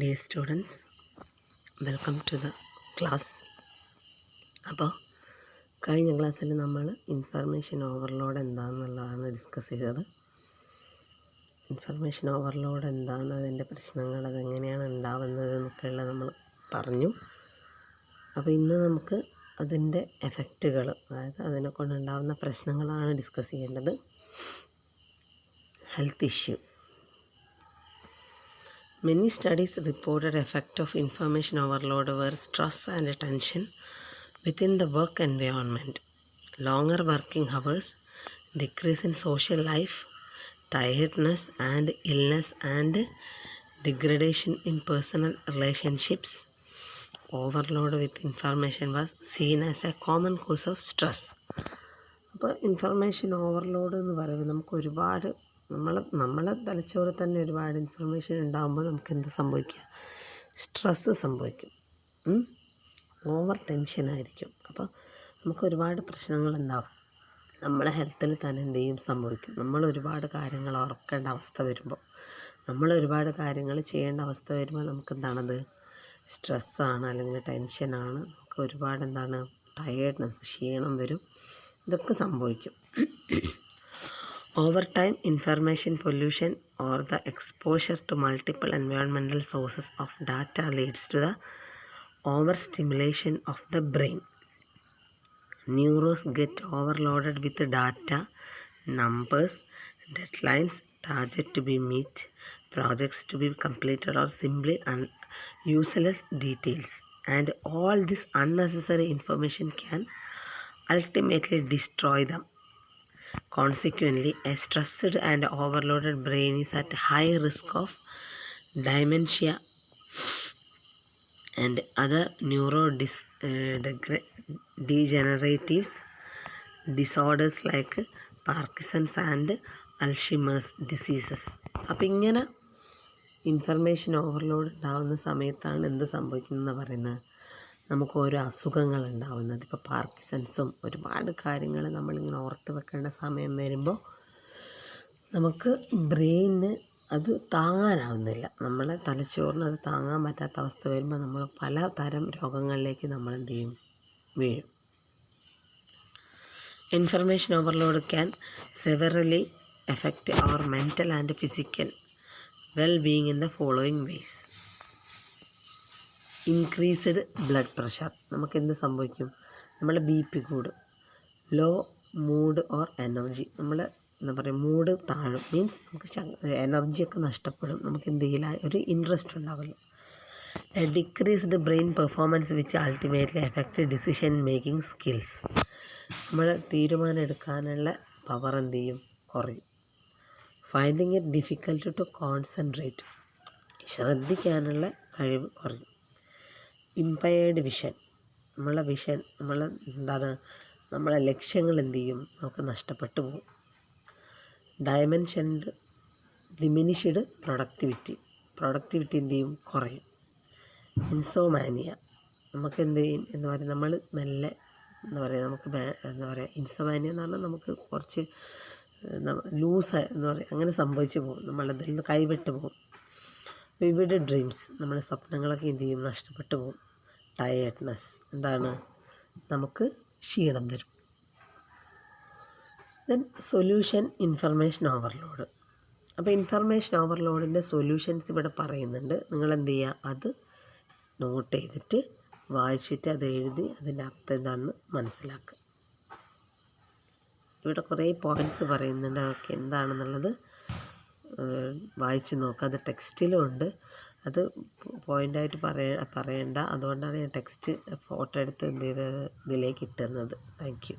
Dear students, welcome to the class. അപ്പോൾ കഴിഞ്ഞ ക്ലാസ്സിൽ നമ്മൾ ഇൻഫർമേഷൻ ഓവർലോഡ് എന്താണെന്നുള്ളതാണ് ഡിസ്കസ് ചെയ്തത്. ഇൻഫർമേഷൻ ഓവർലോഡ് എന്താണ്, അതിൻ്റെ പ്രശ്നങ്ങൾ, അതെങ്ങനെയാണ് ഉണ്ടാവുന്നത് എന്നൊക്കെയുള്ള നമ്മൾ പറഞ്ഞു. അപ്പോൾ ഇന്ന് നമുക്ക് അതിൻ്റെ എഫക്റ്റുകൾ, അതായത് അതിനെ കൊണ്ടുണ്ടാകുന്ന പ്രശ്നങ്ങളാണ് ഡിസ്കസ് ചെയ്യേണ്ടത്. Health issue. Many studies reported effect of information overload were stress and tension within the work environment, longer working hours, decrease in social life, tiredness and illness, and degradation in personal relationships. Overload with information was seen as a common cause of stress. അപ്പോൾ information overload എന്ന് പറയുമ്പോൾ നമുക്ക് ഒരുപാട് നമ്മളെ തലച്ചോറ് തന്നെ ഒരുപാട് information ഉണ്ടാകുമ്പോൾ നമുക്ക് എന്ത് സംഭവിക്കുക, സ്ട്രെസ്സ് സംഭവിക്കും, ഓവർ ടെൻഷനായിരിക്കും. അപ്പോൾ നമുക്ക് ഒരുപാട് പ്രശ്നങ്ങളുണ്ടാവും. നമ്മളെ ഹെൽത്തിൽ തന്നെ എന്ത് ചെയ്യും സംഭവിക്കും. നമ്മൾ ഒരുപാട് കാര്യങ്ങൾ ഓർക്കേണ്ട അവസ്ഥ വരുമ്പോൾ, നമ്മൾ ഒരുപാട് കാര്യങ്ങൾ ചെയ്യേണ്ട അവസ്ഥ വരുമ്പോൾ നമുക്ക് എന്താണത്, സ്ട്രെസ്സാണ് അല്ലെങ്കിൽ ടെൻഷനാണ്. നമുക്ക് ഒരുപാട് എന്താണ്, ടയേർഡ്നെസ്, ക്ഷീണം വരും. ഇതൊക്കെ സംഭവിക്കും. Over time, information pollution or the exposure to multiple environmental sources of data leads to the overstimulation of the brain. Neurons get overloaded with data, numbers, deadlines, targets to be met, projects to be completed, or simply useless details. And all this unnecessary information can ultimately destroy them. Consequently, a stressed and overloaded brain is at high risk of dementia and other neurodegenerative disorders like Parkinson's and Alzheimer's diseases. അപ്പോൾ ഇങ്ങനെ information overload ഉണ്ടാകുന്ന സമയത്താണ് എന്ത് സംഭവിക്കുന്നതെന്ന് പറയുന്നത്, നമുക്ക് ഓരോ അസുഖങ്ങൾ ഉണ്ടാകുന്നത്. ഇപ്പോൾ പാർക്കിൻസൺസും ഒരുപാട് കാര്യങ്ങൾ നമ്മളിങ്ങനെ ഓർത്ത് വെക്കേണ്ട സമയം വരുമ്പോൾ നമുക്ക് ബ്രെയിനിന് അത് താങ്ങാനാവുന്നില്ല. നമ്മളെ തലച്ചോറിന് അത് താങ്ങാൻ പറ്റാത്ത അവസ്ഥ വരുമ്പോൾ നമ്മൾ പലതരം രോഗങ്ങളിലേക്ക് നമ്മൾ എന്ത് ചെയ്യും, വീഴും. Information overload can severely effect our mental and physical well being in the following ways. Increased blood pressure. നമുക്ക് എന്ത് സംഭവിക്കും, നമ്മളെ BP കൂടും. Low mood or energy. നമ്മൾ എന്താ പറയുക, മൂഡ് താഴും. മീൻസ് നമുക്ക് എനർജിയൊക്കെ നഷ്ടപ്പെടും. നമുക്ക് എന്തെങ്കിലും ഒരു ഇൻട്രസ്റ്റ് ഉണ്ടാവില്ല. Decreased brain performance which ultimately effect decision making skills. നമ്മൾ തീരുമാനം എടുക്കാനുള്ള പവർ എന്ത് ചെയ്യും, കുറയും. Finding it difficult to concentrate. ശ്രദ്ധിക്കാനുള്ള കഴിവ് കുറയും. Impaired vision. നമ്മളെ ലക്ഷ്യങ്ങൾ എന്ത് ചെയ്യും, നമുക്ക് നഷ്ടപ്പെട്ടു പോകും. ഡിമിനിഷ്ഡ് പ്രൊഡക്ടിവിറ്റി എന്ത് ചെയ്യും, കുറയും. ഇൻസോമാനിയ. നമുക്ക് എന്ത് ചെയ്യും എന്ന് പറയുക, നമ്മൾ നല്ല നമുക്ക് ഇൻസോമാനിയ എന്ന് പറഞ്ഞാൽ നമുക്ക് കുറച്ച് ലൂസ് എന്ന് പറയുക, അങ്ങനെ സംഭവിച്ചു പോകും. നമ്മളതിൽ നിന്ന് കൈവിട്ട് പോകും. Vivid dreams. നമ്മുടെ സ്വപ്നങ്ങളൊക്കെ എന്ത് ചെയ്യും, നഷ്ടപ്പെട്ടു പോകും. ടയേർഡ്നെസ്. എന്താണ്, നമുക്ക് ക്ഷീണം വരും. Then solution information overload. അപ്പോൾ ഇൻഫർമേഷൻ ഓവർലോഡിൻ്റെ സൊല്യൂഷൻസ് ഇവിടെ പറയുന്നുണ്ട്. നിങ്ങൾ എന്ത് ചെയ്യുക, അത് നോട്ട് ചെയ്തിട്ട് വായിച്ചിട്ട് അത് എഴുതി അതിൻ്റെ അർത്ഥം എന്താണെന്ന് മനസ്സിലാക്കുക. ഇവിടെ കുറേ പോയിൻറ്റ്സ് പറയുന്നുണ്ട്. അതൊക്കെ എന്താണെന്നുള്ളത് വായിച്ച് നോക്കുക. അത് ടെക്സ്റ്റിലും ഉണ്ട്. അത് പോയിൻ്റായിട്ട് പറയണ്ട. അതുകൊണ്ടാണ് ഞാൻ ടെക്സ്റ്റ് ഫോട്ടോ എടുത്ത് എന്ത് ചെയ്തത് ഇതിലേക്ക് ഇട്ടുന്നത്. Thank you.